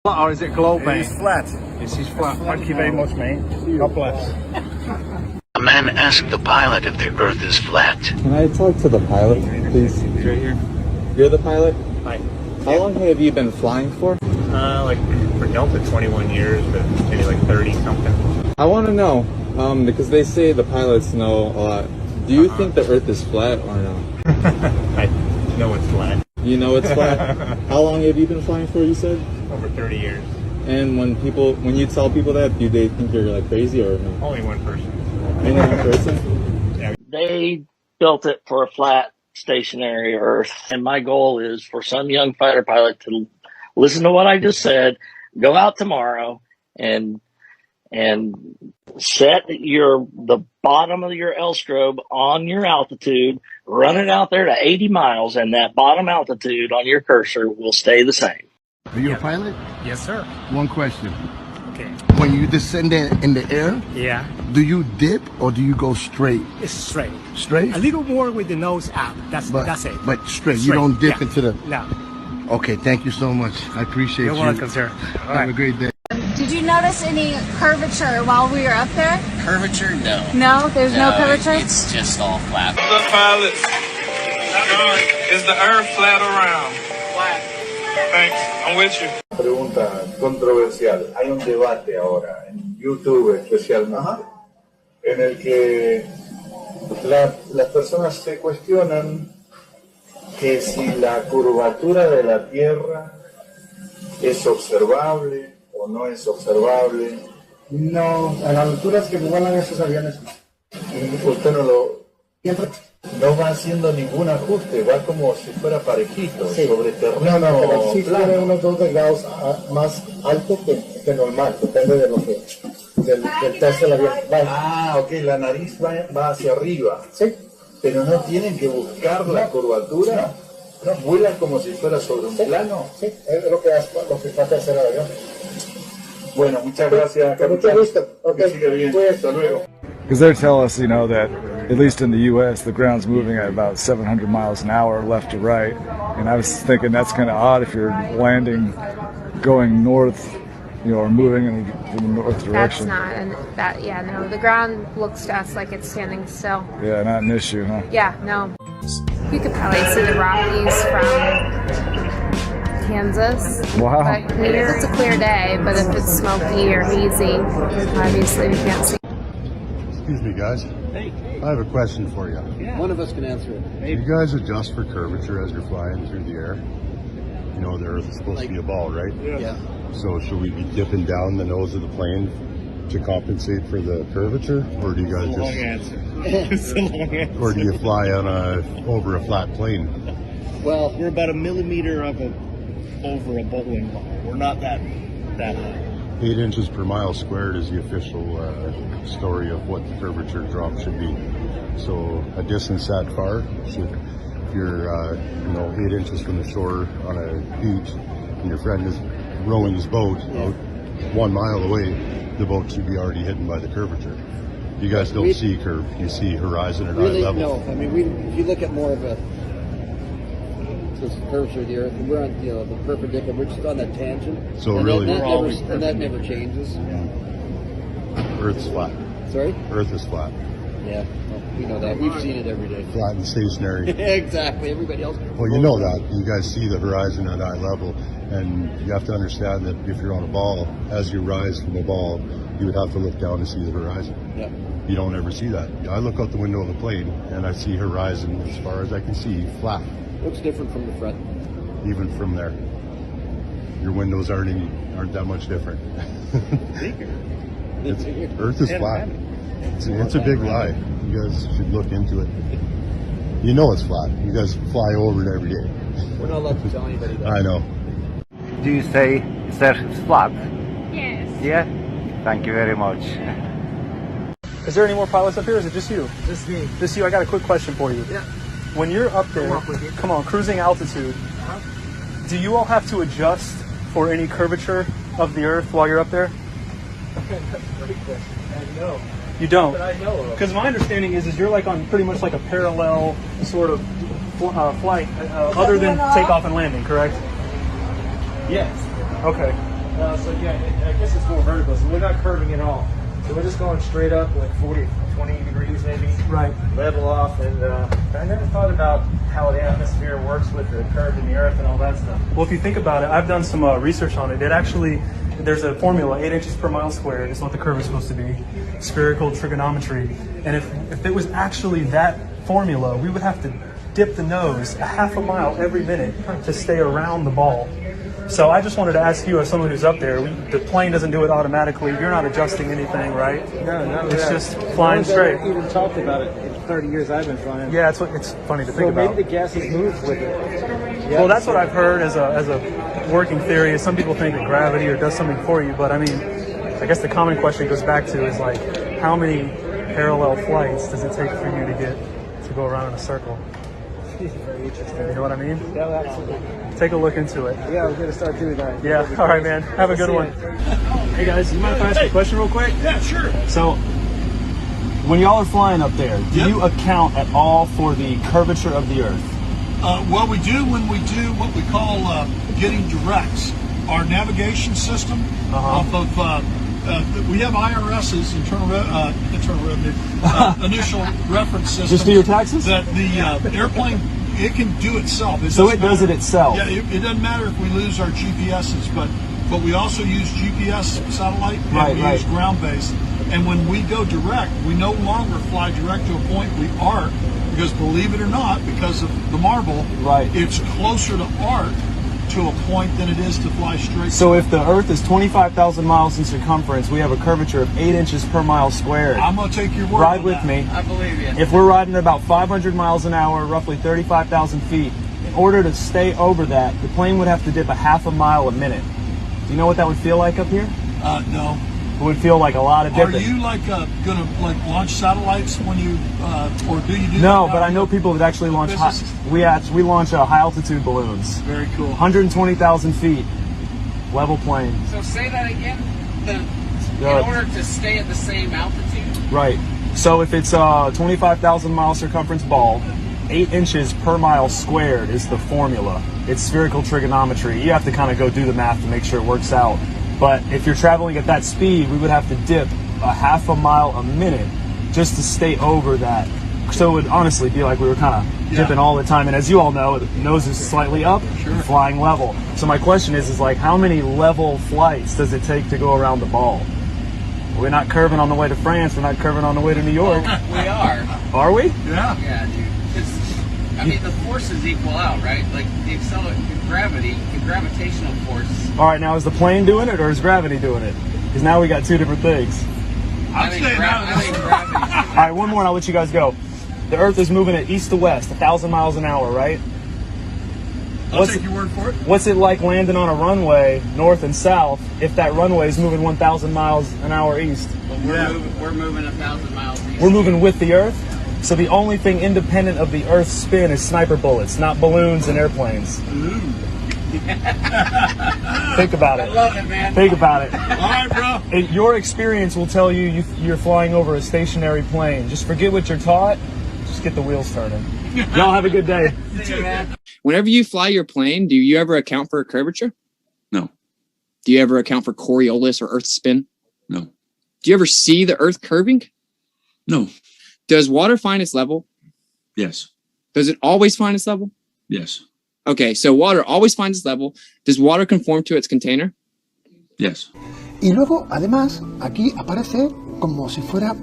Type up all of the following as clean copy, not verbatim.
Or is it globe, mate? It's flat. This is flat. Thank you very much, mate. God bless. A man asked the pilot if the Earth is flat. Can I talk to the pilot, please? Right here. You're the pilot? Hi. How long have you been flying for? Like for Delta, 21 years, but maybe like 30 something. I want to know, because they say the pilots know a lot. Do you think the Earth is flat or no? I know it's flat. You know it's flat? How long have you been flying for, you said? Over 30 years. And when you tell people that, do they think you're like crazy or no? Only one person. Only one person? They built it for a flat, stationary Earth. And my goal is for some young fighter pilot to listen to what I just said, go out tomorrow and set the bottom of your L-strobe on your altitude, run it out there to 80 miles, and that bottom altitude on your cursor will stay the same. Are you a pilot? Yes, sir. One question. Okay. When you descend in the air, Yeah. do you dip or do you go straight? It's straight. Straight? A little more with the nose out. That's it. But straight. You don't dip into the... No. Okay, thank you so much. I appreciate You're you. welcome, sir. All Have right. a great day. Did you notice any curvature while we were up there? Curvature? No. No, there's no curvature? It's just all flat. The pilots. Is the Earth flat or round? Flat. Thanks. I'm with you. Pregunta controversial. Hay un debate ahora en YouTube especialmente en el que las personas se cuestionan que si la curvatura de la Tierra es observable o no es observable. No, a las alturas que vuelan esos aviones. Usted Siempre. no va haciendo ningún ajuste, va como si fuera parejito, Sí. sobre terreno pero sí plano. tiene unos 2 grados más alto que normal, depende de del peso del avión. Ah, ok, la nariz va hacia arriba. Sí. Pero no tienen que buscar la curvatura. No, vuelan como si fuera sobre un plano. Sí, es lo que trata de hacer el avión. Bueno, muchas gracias. Con mucho gusto. Que siga bien. Hasta luego. Because they tell us, that at least in the U.S., the ground's moving at about 700 miles an hour left to right. And I was thinking that's kind of odd if you're landing, going north, or moving in the north direction. That's not, no. The ground looks to us like it's standing still. Yeah, not an issue, huh? Yeah, no. You could probably see the Rockies from Kansas. Wow. But I mean, if it's a clear day, but if it's smoky or hazy, obviously we can't see. Excuse me, guys. Hey. I have a question for you. Yeah. One of us can answer it. Do you guys adjust for curvature as you're flying through the air? You know, the Earth is supposed to be a ball, right? Yeah. So should we be dipping down the nose of the plane to compensate for the curvature? Or do you guys Long answer. It's a long answer. or do you fly over a flat plane? Well, we're about a millimeter over a bowling ball. We're not that high. 8 inches per mile squared is the official story of what the curvature drop should be. So a distance that far, if you're 8 inches from the shore on a beach and your friend is rowing his boat out 1 mile away, the boat should be already hidden by the curvature. You guys don't see curve, you see horizon at eye level. No, I mean, if you look at more of a curvature of the Earth, we're on the perpendicular, we're just on that tangent. So and really, that never changes. Earth's flat. Sorry? Earth is flat. Yeah, well, we know that. We've seen it every day. Flat and stationary. Exactly. Everybody else. Well, you know that. You guys see the horizon at eye level, and you have to understand that if you're on a ball, as you rise from a ball, you would have to look down to see the horizon. Yeah. You don't ever see that. I look out the window of the plane, and I see horizon as far as I can see, flat. What's different from the front? Even from there. Your windows aren't that much different. Earth is flat. It's a big lie. You guys should look into it. You know it's flat. You guys fly over it every day. We're not allowed to tell anybody that. I know. Do you say that it's flat? Yes. Yeah? Thank you very much. Is there any more pilots up here, or is it just you? Just me. Just you. I got a quick question for you. Yeah. When you're up there, cruising altitude, do you all have to adjust for any curvature of the Earth while you're up there? Great question. No. You don't? But I know of. Because my understanding is you're like on pretty much like a parallel sort of flight, other than takeoff and landing, correct? Yes. Okay. So yeah, I guess it's more vertical, so we're not curving at all. So we're just going straight up, like 40, 20 degrees maybe. Right. Level off, and I never thought about how the atmosphere works with the curve in the earth and all that stuff. Well, if you think about it, I've done some research on it. It actually, there's a formula, 8 inches per mile squared is what the curve is supposed to be. Spherical trigonometry. And if it was actually that formula, we would have to dip the nose a half a mile every minute to stay around the ball. So I just wanted to ask you, as someone who's up there, the plane doesn't do it automatically. You're not adjusting anything, right? No, not It's just flying straight. I've even talked about it in 30 years I've been flying. Yeah, it's funny to think about. So maybe the gases move with it. Yeah. Well, that's what I've heard as a working theory. Is some people think that gravity or does something for you, but I mean, I guess the common question goes back to is like, how many parallel flights does it take for you to go around in a circle? Very interesting. You know what I mean? Yeah, absolutely. Take a look into it. Yeah, we're going to start doing that. Yeah, all right, man. Have a good one. Hey, guys, you mind if I ask you a question real quick? Yeah, sure. So, when y'all are flying up there, do you account at all for the curvature of the Earth? Well, we do when we do what we call getting directs. Our navigation system off of we have IRS's internal revenue initial reference system. Just do your taxes? That the airplane, it can do itself. So it does it itself? Yeah, it doesn't matter if we lose our GPSs, but we also use GPS satellite and we use ground-based. And when we go direct, we no longer fly direct to a point. We arc, because believe it or not, because of the marble, it's closer to arc to a point than it is to fly straight. So if the Earth is 25,000 miles in circumference, we have a curvature of 8 inches per mile squared. I'm going to take your word Ride on with that. me. I believe you. If we're riding at about 500 miles an hour, roughly 35,000 feet, in order to stay over that, the plane would have to dip a half a mile a minute. Do you know what that would feel like up here? No. It would feel like a lot of dipping. Are you going to launch satellites when you, or do you do No, that? but I know people that actually launch we launch high altitude balloons. Very cool. 120,000 feet, level plane. So say that again. In order to stay at the same altitude. Right. So if it's a 25,000 mile circumference ball, 8 inches per mile squared is the formula. It's spherical trigonometry. You have to kind of go do the math to make sure it works out. But if you're traveling at that speed, we would have to dip a half a mile a minute just to stay over that. So it would honestly be like we were kind of dipping all the time. And as you all know, the nose is slightly up, flying level. So my question is like, how many level flights does it take to go around the ball? We're not curving on the way to France. We're not curving on the way to New York. We are. Are we? Yeah. Yeah, dude. I mean, the forces equal out, right? Like the gravity, the gravitational force. All right, now is the plane doing it or is gravity doing it? Because now we got two different things. I think gravity. All right, one more and I'll let you guys go. The Earth is moving at east to west, 1,000 miles an hour, right? I'll take your word for it. What's it like landing on a runway north and south if that runway is moving 1,000 miles an hour east? Well, we're moving 1,000 miles east. We're moving with the Earth? So the only thing independent of the Earth's spin is sniper bullets, not balloons and airplanes. Think about it. I love it, man. Think about it. All right, bro. Your experience will tell you you're flying over a stationary plane. Just forget what you're taught. Just get the wheels turning. Y'all have a good day. See you, man. Whenever you fly your plane, do you ever account for curvature? No. Do you ever account for Coriolis or Earth spin? No. Do you ever see the Earth curving? No. Does water find its level? Yes. Does it always find its level? Yes. Okay, so water always finds its level. Does water conform to its container? Yes. Y luego, además, aquí aparece como si fuera,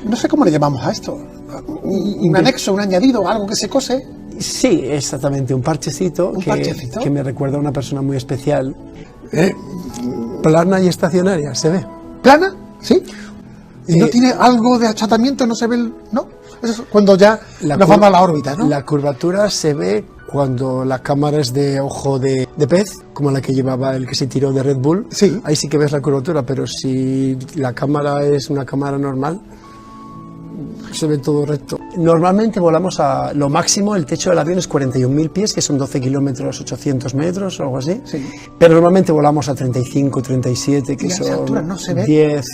no sé cómo le llamamos a esto, un anexo, un añadido, algo que se cose. Sí, exactamente, un parchecito, que me recuerda a una persona muy especial. Plana y estacionaria, ¿se ve? ¿Plana? Sí. ¿Y no tiene algo de achatamiento? ¿No se ve el...? ¿No? Eso es cuando ya nos vamos a la órbita, ¿no? La curvatura se ve cuando la cámara es de ojo de pez, como la que llevaba el que se tiró de Red Bull. Sí. Ahí sí que ves la curvatura, pero si la cámara es una cámara normal, se ve todo recto. Normalmente volamos a lo máximo, el techo del avión es 41.000 pies, que son 12 kilómetros, 800 metros o algo así. Sí. Pero normalmente volamos a 35, 37, que son altura no se ve 10...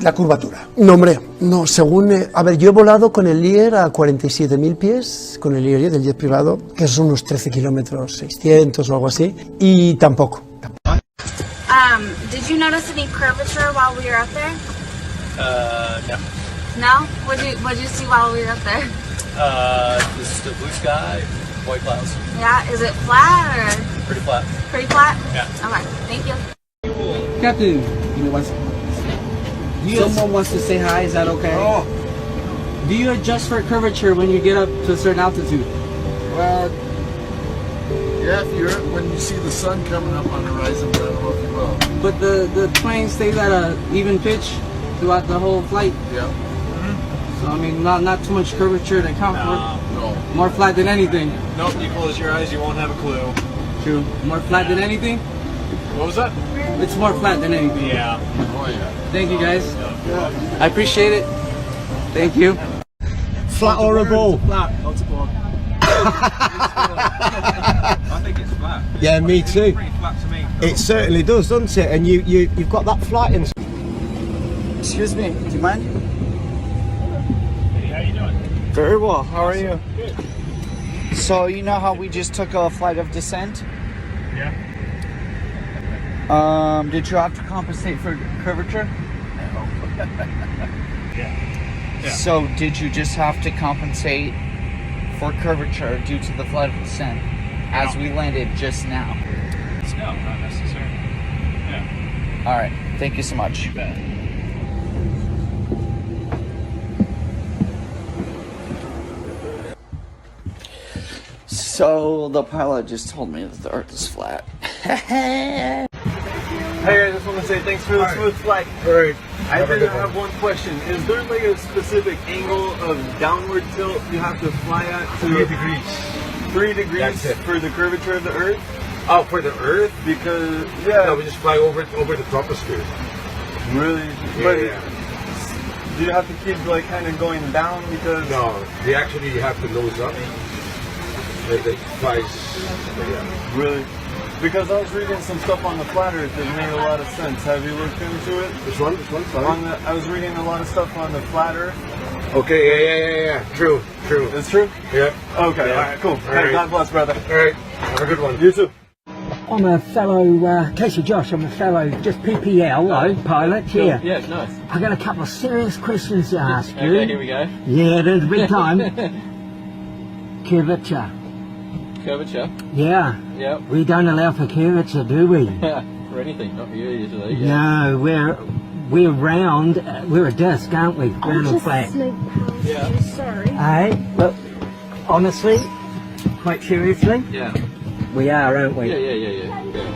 La curvatura. No, hombre, no, según... a ver, yo he volado con el Lear a 47.000 pies, con el Lear del jet privado, que son unos 13 kilómetros, 600 o algo así, y tampoco. Did you notice any curvature while we were up there? No. No? What'd you see while we were up there? Just the blue sky, white clouds. Yeah, is it flat or? Pretty flat. Pretty flat? Yeah. Okay, thank you. Captain, someone wants to say hi, is that okay? Oh. Do you adjust for curvature when you get up to a certain altitude? Well, yeah, when you see the sun coming up on the horizon, but I don't know if you will. But the plane stays at an even pitch throughout the whole flight. Yeah. So I mean, not too much curvature to count for. No. More flat than anything. Nope, you close your eyes, you won't have a clue. True. More flat than anything? What was that? It's more flat than anything. Yeah. Oh yeah. Thank you guys. I appreciate it. Thank you. Flat or a ball? Flat. Lots of ball. I think it's flat. Yeah, me too. Pretty flat to me. It certainly does, doesn't it? And you've got that flight in. Excuse me, do you mind? Hey, how you doing? Very well, how are you? Good. So you know how we just took a flight of descent? Yeah. Did you have to compensate for curvature? No. Yeah. So did you just have to compensate for curvature due to the flight of descent as we landed just now? No, not necessarily. Yeah. All right, thank you so much. You bet. So the pilot just told me that the Earth is flat. Hey, I just want to say thanks for the smooth flight. Alright. I did have one question. Is there like a specific angle of downward tilt you have to fly at? 3 degrees. 3 degrees for the curvature of the Earth? Oh, for the Earth? Because, No, we just fly over the troposphere. Really? Yeah, But yeah. do you have to keep like kind of going down because? No, they actually have to nose up. They fly. Yeah. Really? Because I was reading some stuff on the flat Earth that made a lot of sense. Have you looked into it? Which one? Sorry? I was reading a lot of stuff on the flat Earth. Okay, yeah. True. It's true? Yeah. Okay, Yeah. alright, cool. All Hey, right. God bless, brother. Alright, have a good one. You too. I'm a fellow, Casey Josh, I'm a fellow just PPL pilot here. Yeah, nice. I've got a couple of serious questions to ask you. Okay, here we go. Yeah, there's a big time. Curvature. Curvature. Yeah. Yep. We don't allow for curvature, do we? For anything, not for you usually. Yeah. No, we're round, we're a disc, aren't we? Round and flat. Yeah. Sorry. Hey, look, honestly, quite seriously, Yeah. we are, aren't we? Yeah.